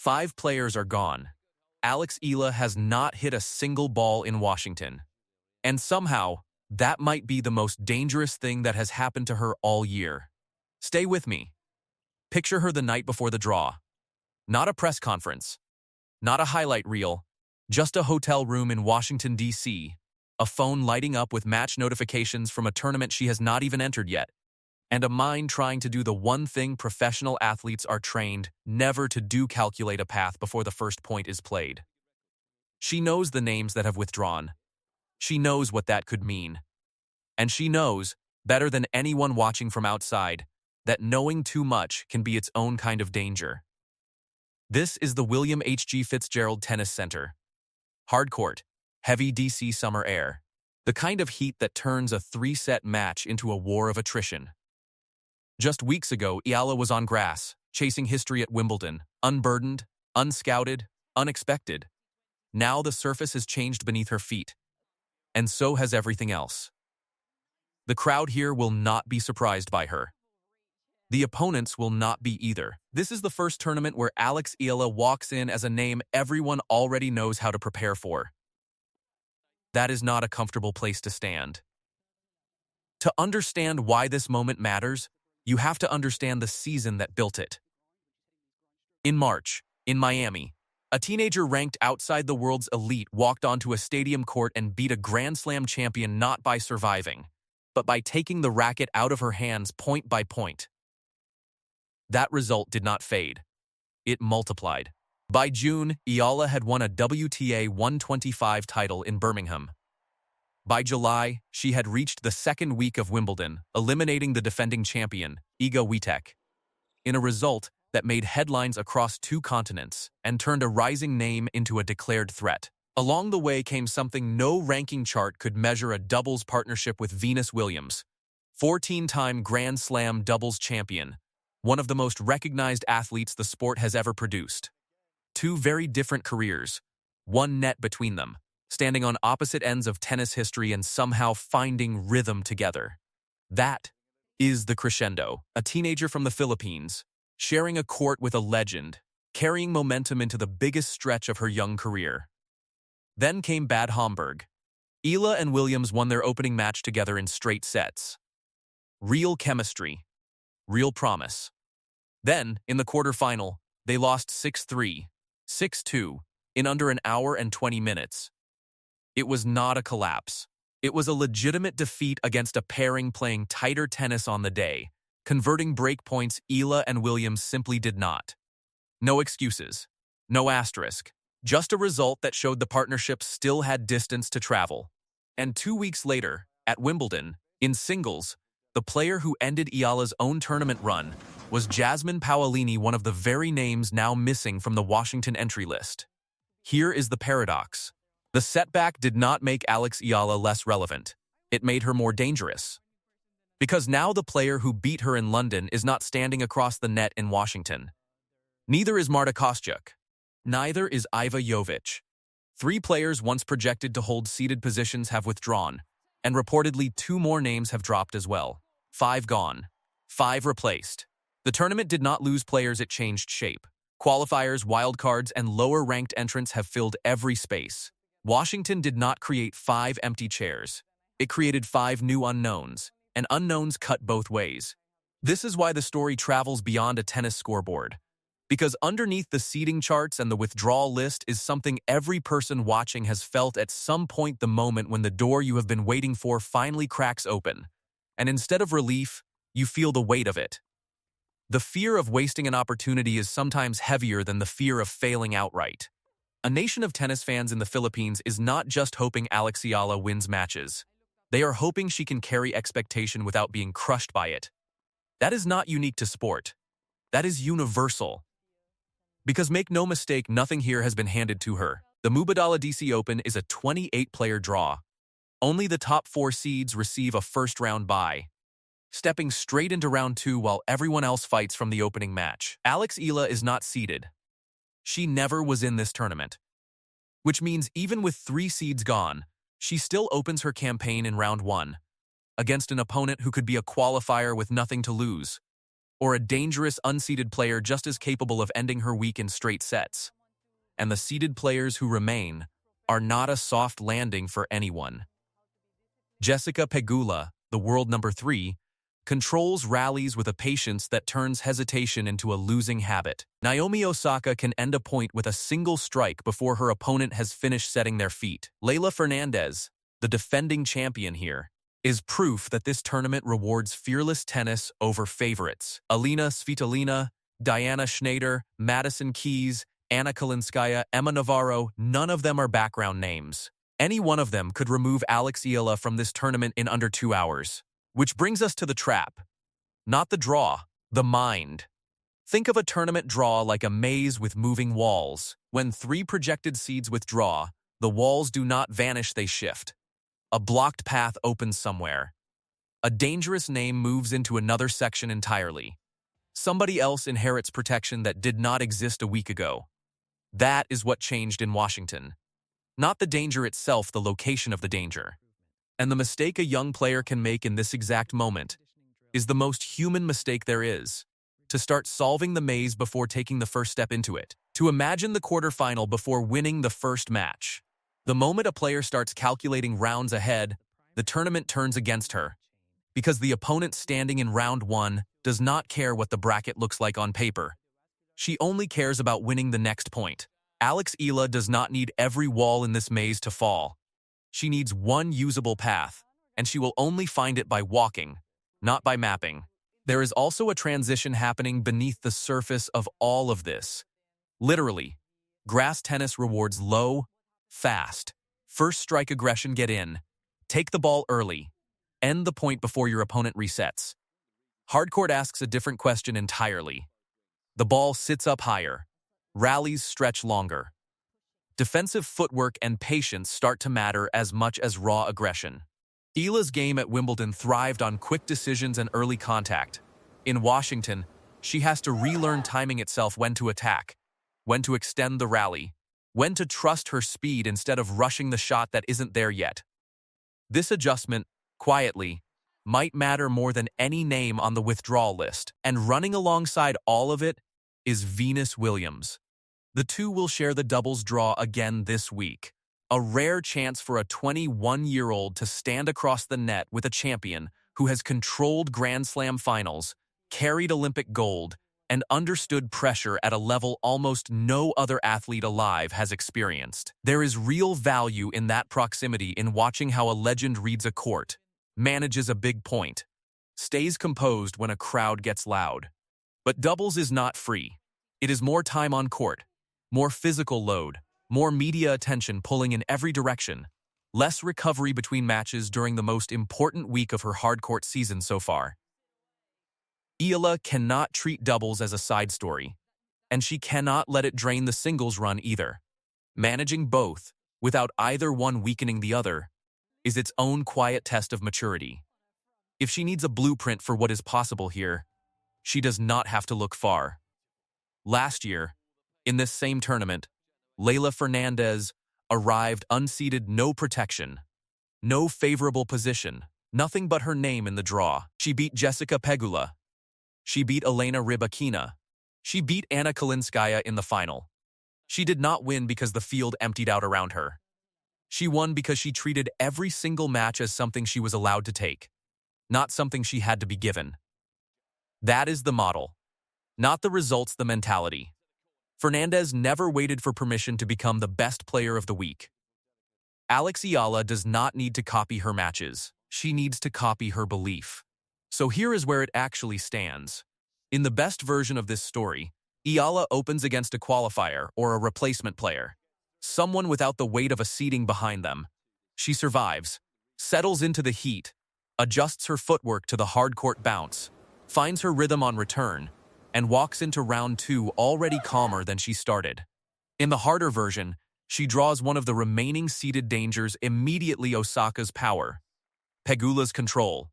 5 players are gone. Eala has not hit a single ball in Washington. And somehow, that might be the most dangerous thing that has happened to her all year. Stay with me. Picture her the night before the draw. Not a press conference. Not a highlight reel. Just a hotel room in Washington, D.C., a phone lighting up with match notifications from a tournament she has not even entered yet, and a mind trying to do the one thing professional athletes are trained never to do: calculate a path before the first point is played. She knows the names that have withdrawn. She knows what that could mean. And she knows, better than anyone watching from outside, that knowing too much can be its own kind of danger. This is the William H.G. Fitzgerald Tennis Center. Hard court, heavy DC summer air. The kind of heat that turns a 3-set match into a war of attrition. Just weeks ago, Eala was on grass, chasing history at Wimbledon, unburdened, unscouted, unexpected. Now the surface has changed beneath her feet. And so has everything else. The crowd here will not be surprised by her. The opponents will not be either. This is the first tournament where Eala walks in as a name everyone already knows how to prepare for. That is not a comfortable place to stand. To understand why this moment matters, you have to understand the season that built it. In March, in Miami, a teenager ranked outside the world's elite walked onto a stadium court and beat a Grand Slam champion not by surviving, but by taking the racket out of her hands point by point. That result did not fade. It multiplied. By June, Eala had won a WTA 125 title in Birmingham. By July, she had reached the second week of Wimbledon, eliminating the defending champion, Iga Swiatek, in a result that made headlines across 2 continents and turned a rising name into a declared threat. Along the way came something no ranking chart could measure: a doubles partnership with Venus Williams, 14-time Grand Slam doubles champion, one of the most recognized athletes the sport has ever produced. 2 very different careers, one net between them, standing on opposite ends of tennis history and somehow finding rhythm together. That is the crescendo. A teenager from the Philippines, sharing a court with a legend, carrying momentum into the biggest stretch of her young career. Then came Bad Homburg. Eala and Williams won their opening match together in straight sets. Real chemistry. Real promise. Then, in the quarterfinal, they lost 6-3, 6-2, in under an hour and 20 minutes. It was not a collapse. It was a legitimate defeat against a pairing playing tighter tennis on the day, converting break points Eala and Williams simply did not. No excuses. No asterisk. Just a result that showed the partnership still had distance to travel. And 2 weeks later, at Wimbledon, in singles, the player who ended Eala's own tournament run was Jasmine Paolini, one of the very names now missing from the Washington entry list. Here is the paradox. The setback did not make Eala less relevant. It made her more dangerous. Because now the player who beat her in London is not standing across the net in Washington. Neither is Marta Kostyuk. Neither is Iva Jovic. 3 players once projected to hold seeded positions have withdrawn, and reportedly 2 more names have dropped as well. 5 gone. 5 replaced. The tournament did not lose players, it changed shape. Qualifiers, wildcards, and lower-ranked entrants have filled every space. Washington did not create 5 empty chairs. It created 5 new unknowns, and unknowns cut both ways. This is why the story travels beyond a tennis scoreboard. Because underneath the seeding charts and the withdrawal list is something every person watching has felt at some point: the moment when the door you have been waiting for finally cracks open. And instead of relief, you feel the weight of it. The fear of wasting an opportunity is sometimes heavier than the fear of failing outright. A nation of tennis fans in the Philippines is not just hoping Eala wins matches. They are hoping she can carry expectation without being crushed by it. That is not unique to sport. That is universal. Because make no mistake, nothing here has been handed to her. The Mubadala DC Open is a 28-player draw. Only the top 4 seeds receive a first-round bye, stepping straight into round 2 while everyone else fights from the opening match. Eala is not seeded. She never was in this tournament. Which means even with 3 seeds gone, she still opens her campaign in round 1, against an opponent who could be a qualifier with nothing to lose. or a dangerous unseeded player just as capable of ending her week in straight sets. And the seeded players who remain are not a soft landing for anyone. Jessica Pegula, the world number 3, controls rallies with a patience that turns hesitation into a losing habit. Naomi Osaka can end a point with a single strike before her opponent has finished setting their feet. Leylah Fernandez, the defending champion here, is proof that this tournament rewards fearless tennis over favorites. Alina Svitolina, Diana Schneider, Madison Keys, Anna Kalinskaya, Emma Navarro, none of them are background names. Any one of them could remove Alex Eala from this tournament in under 2 hours. Which brings us to the trap. Not the draw, the mind. Think of a tournament draw like a maze with moving walls. When 3 projected seeds withdraw, the walls do not vanish, they shift. A blocked path opens somewhere. A dangerous name moves into another section entirely. Somebody else inherits protection that did not exist a week ago. That is what changed in Washington. Not the danger itself, the location of the danger. And the mistake a young player can make in this exact moment is the most human mistake there is: to start solving the maze before taking the first step into it. To imagine the quarterfinal before winning the first match. The moment a player starts calculating rounds ahead, the tournament turns against her. Because the opponent standing in round 1 does not care what the bracket looks like on paper. She only cares about winning the next point. Alex Eala does not need every wall in this maze to fall. She needs one usable path, and she will only find it by walking, not by mapping. There is also a transition happening beneath the surface of all of this. Literally, grass tennis rewards low, fast, first strike aggression, get in, take the ball early, end the point before your opponent resets. Hardcourt asks a different question entirely. The ball sits up higher, rallies stretch longer. Defensive footwork and patience start to matter as much as raw aggression. Eala's game at Wimbledon thrived on quick decisions and early contact. In Washington, she has to relearn timing itself, when to attack, when to extend the rally, when to trust her speed instead of rushing the shot that isn't there yet. This adjustment, quietly, might matter more than any name on the withdrawal list, and running alongside all of it is Venus Williams. The two will share the doubles draw again this week. A rare chance for a 21-year-old to stand across the net with a champion who has controlled Grand Slam finals, carried Olympic gold, and understood pressure at a level almost no other athlete alive has experienced. There is real value in that proximity, in watching how a legend reads a court, manages a big point, stays composed when a crowd gets loud. But doubles is not free. It is more time on court, more physical load, more media attention pulling in every direction, less recovery between matches during the most important week of her hardcourt season so far. Eala cannot treat doubles as a side story, and she cannot let it drain the singles run either. Managing both, without either one weakening the other, is its own quiet test of maturity. If she needs a blueprint for what is possible here, she does not have to look far. Last year, in this same tournament, Leylah Fernandez arrived unseeded, no protection, no favorable position, nothing but her name in the draw. She beat Jessica Pegula. She beat Elena Rybakina. She beat Anna Kalinskaya in the final. She did not win because the field emptied out around her. She won because she treated every single match as something she was allowed to take, not something she had to be given. That is the model, not the results, the mentality. Fernandez never waited for permission to become the best player of the week. Alex Eala does not need to copy her matches. She needs to copy her belief. So here is where it actually stands. In the best version of this story, Eala opens against a qualifier or a replacement player, someone without the weight of a seeding behind them. She survives, settles into the heat, adjusts her footwork to the hard-court bounce, finds her rhythm on return, and walks into round 2 already calmer than she started. In the harder version, she draws one of the remaining seeded dangers immediately: Osaka's power, Pegula's control,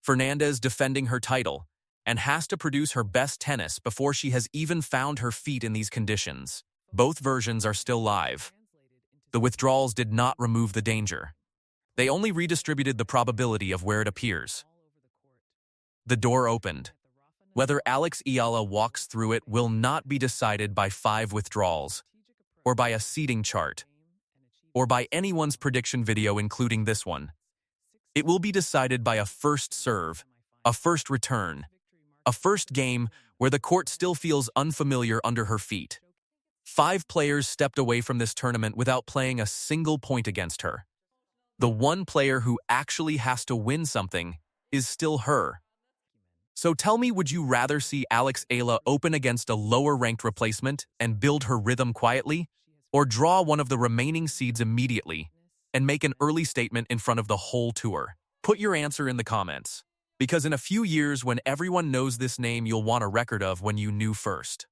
Fernandez defending her title, and has to produce her best tennis before she has even found her feet in these conditions. Both versions are still live. The withdrawals did not remove the danger. They only redistributed the probability of where it appears. The door opened. Whether Alex Eala walks through it will not be decided by 5 withdrawals, or by a seeding chart, or by anyone's prediction video including this one. It will be decided by a first serve, a first return, a first game where the court still feels unfamiliar under her feet. 5 players stepped away from this tournament without playing a single point against her. The one player who actually has to win something is still her. So tell me, would you rather see Alex Eala open against a lower-ranked replacement and build her rhythm quietly, or draw one of the remaining seeds immediately and make an early statement in front of the whole tour? Put your answer in the comments, because in a few years when everyone knows this name, you'll want a record of when you knew first.